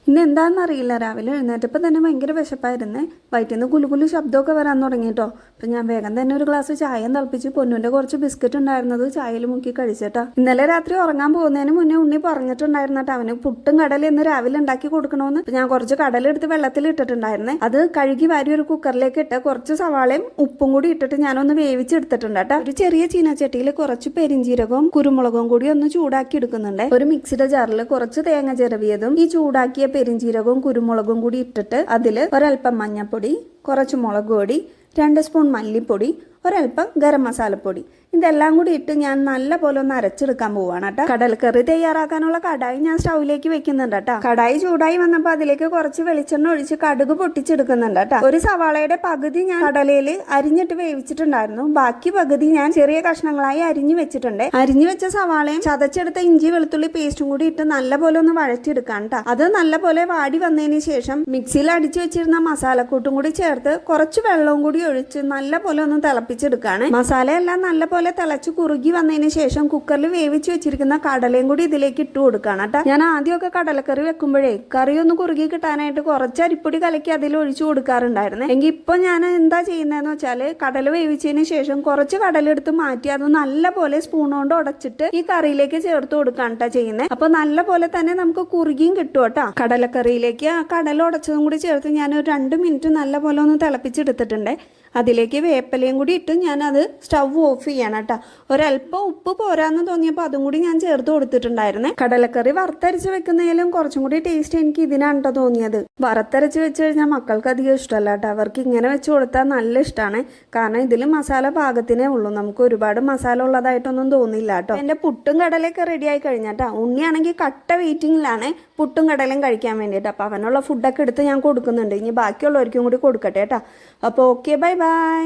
ഇന്ന് എന്താണെന്നറിയില്ല, രാവിലെ എഴുന്നേറ്റപ്പോൾ തന്നെ ഭയങ്കര വിശപ്പായിരുന്നേ. വയറ്റിൽ നിന്ന് കുലുകുലു ശബ്ദമൊക്കെ വരാൻ തുടങ്ങി കേട്ടോ. അപ്പം ഞാൻ വേഗം തന്നെ ഒരു ഗ്ലാസ് ചായയും തിളപ്പിച്ച് പൊന്നുൻ്റെ കുറച്ച് ബിസ്ക്കറ്റ് ഉണ്ടായിരുന്നത് ചായയിൽ മുക്കി കഴിച്ചേട്ടാ. ഇന്നലെ രാത്രി ഉറങ്ങാൻ പോകുന്നതിന് മുന്നേ ഉണ്ണി പറഞ്ഞിട്ടുണ്ടായിരുന്നേട്ടാ അവന് പുട്ടും കടല എന്ന് രാവിലെ ഉണ്ടാക്കി കൊടുക്കണമെന്ന്. ഞാൻ കുറച്ച് കടലെടുത്ത് വെള്ളത്തിൽ ഇട്ടിട്ടുണ്ടായിരുന്നേ. അത് കഴുകി വാരി ഒരു കുക്കറിലേക്ക് ഇട്ട് കുറച്ച് സവാളയും ഉപ്പും കൂടി ഇട്ടിട്ട് ഞാനൊന്ന് വേവിച്ചെടുത്തിട്ടുണ്ട് കേട്ടോ. ഒരു ചെറിയ ചീനച്ചട്ടിയിൽ കുറച്ച് പെരിഞ്ചീരകവും കുരുമുളകും കൂടി ഒന്ന് ചൂടാക്കി എടുക്കുന്നുണ്ട്. ഒരു മിക്സിയുടെ ജാറിൽ കുറച്ച് തേങ്ങ ചിരവിയതും ഈ ചൂടാക്കിയ പെരിഞ്ചീരകവും കുരുമുളകും കൂടി ഇട്ടിട്ട് അതിൽ ഒരൽപ്പം മഞ്ഞൾപ്പൊടി, കുറച്ച് മുളക് പൊടി, 2 സ്പൂൺ മല്ലിപ്പൊടി, ഒരൽപ്പം ഗരം മസാലപ്പൊടി, ഇതെല്ലാം കൂടി ഇട്ട് ഞാൻ നല്ല പോലെ ഒന്ന് അരച്ചെടുക്കാൻ പോവാണ് കേട്ടോ. കടൽക്കറി തയ്യാറാക്കാനുള്ള കടായി ഞാൻ സ്റ്റൗവിലേക്ക് വെക്കുന്നുണ്ട് കേട്ടോ. കടായി ചൂടായി വന്നപ്പോൾ അതിലേക്ക് കുറച്ച് വെളിച്ചെണ്ണ ഒഴിച്ച് കടുക് പൊട്ടിച്ചെടുക്കുന്നുണ്ട് കേട്ടോ. ഒരു സവാളയുടെ പകുതി ഞാൻ കടലയിൽ അരിഞ്ഞിട്ട് വേവിച്ചിട്ടുണ്ടായിരുന്നു. ബാക്കി പകുതി ഞാൻ ചെറിയ കഷ്ണങ്ങളായി അരിഞ്ഞു വെച്ചിട്ടുണ്ട്. അരിഞ്ഞു വെച്ച സവാളയും ചതച്ചെടുത്ത ഇഞ്ചി വെളുത്തുള്ളി പേസ്റ്റും കൂടി ഇട്ട് നല്ല പോലെ ഒന്ന് വഴറ്റിയെടുക്കാം കേട്ടോ. അത് നല്ല പോലെ വാടി വന്നതിന് ശേഷം മിക്സിയിൽ അടിച്ചു വെച്ചിരുന്ന മസാലക്കൂട്ടും കൂടി ചേർത്ത് കുറച്ച് വെള്ളവും കൂടി ഒഴിച്ച് നല്ല പോലെ ഒന്ന് തിളപ്പിച്ചെടുക്കാണ്. മസാലയെല്ലാം നല്ല പോലെ തിളച്ച് കുറുകി വന്നതിന് ശേഷം കുക്കറിൽ വേവിച്ച് വെച്ചിരിക്കുന്ന കടലയും കൂടി ഇതിലേക്ക് ഇട്ട് കൊടുക്കണം കേട്ടോ. ഞാൻ ആദ്യമൊക്കെ കടലക്കറി വെക്കുമ്പോഴേ കറി ഒന്ന് കുറുകി കിട്ടാനായിട്ട് കുറച്ച് അരിപ്പൊടി കലക്കി അതിൽ ഒഴിച്ചു കൊടുക്കാറുണ്ടായിരുന്നു. എങ്കിൽ ഇപ്പൊ ഞാൻ എന്താ ചെയ്യുന്നതെന്ന് വെച്ചാല് കടല വേവിച്ചതിന് ശേഷം കുറച്ച് കടലെടുത്ത് മാറ്റി അത് നല്ല പോലെ സ്പൂൺ കൊണ്ട് ഉടച്ചിട്ട് ഈ കറിയിലേക്ക് ചേർത്ത് കൊടുക്കാണ് കേട്ടോ ചെയ്യുന്നത്. അപ്പൊ നല്ല പോലെ തന്നെ നമുക്ക് കുറുകിയും കിട്ടും കേട്ടോ. കടലക്കറിയിലേക്ക് ആ കടല ഉടച്ചതും കൂടി ചേർത്ത് ഞാൻ ഒരു 2 മിനിറ്റ് നല്ല പോലെ ഒന്ന് തിളപ്പിച്ചെടുത്തിട്ടുണ്ട്. അതിലേക്ക് വേപ്പിലയും കൂടി ഇട്ട് ഞാനത് സ്റ്റവ് ഓഫ് ചെയ്യണം കേട്ടോ. ഒരല്പം ഉപ്പ് പോരാന്ന് തോന്നിയപ്പോൾ അതും കൂടി ഞാൻ ചേർത്ത് കൊടുത്തിട്ടുണ്ടായിരുന്നേ. കടലക്കറി വറുത്തരച്ച് വെക്കുന്നതിലും കുറച്ചും കൂടി ടേസ്റ്റ് എനിക്ക് ഇതിനാണ് കേട്ടോ തോന്നിയത്. വറുത്തരച്ച് വെച്ച് കഴിഞ്ഞാൽ മക്കൾക്ക് അധികം ഇഷ്ടമല്ല കേട്ടോ. അവർക്ക് ഇങ്ങനെ വെച്ച് കൊടുത്താൽ നല്ല ഇഷ്ടമാണ്. കാരണം ഇതിൽ മസാല പാകത്തിനേ ഉള്ളൂ, നമുക്ക് ഒരുപാട് മസാല ഉള്ളതായിട്ടൊന്നും തോന്നില്ല കേട്ടോ. എൻ്റെ പുട്ടും കടലയൊക്കെ റെഡി ആയി കഴിഞ്ഞാട്ടോ. ഉണ്ണിയാണെങ്കിൽ കട്ട വെയിറ്റിങ്ങിലാണ് പുട്ടും കടലയും കഴിക്കാൻ വേണ്ടിയിട്ട്. അപ്പോൾ അവനുള്ള ഫുഡൊക്കെ എടുത്ത് ഞാൻ കൊടുക്കുന്നുണ്ട്. ഇനി ബാക്കിയുള്ളവർക്കും കൂടി കൊടുക്കട്ടെ കേട്ടോ. അപ്പോൾ ഓക്കെ, ബൈ ബൈ.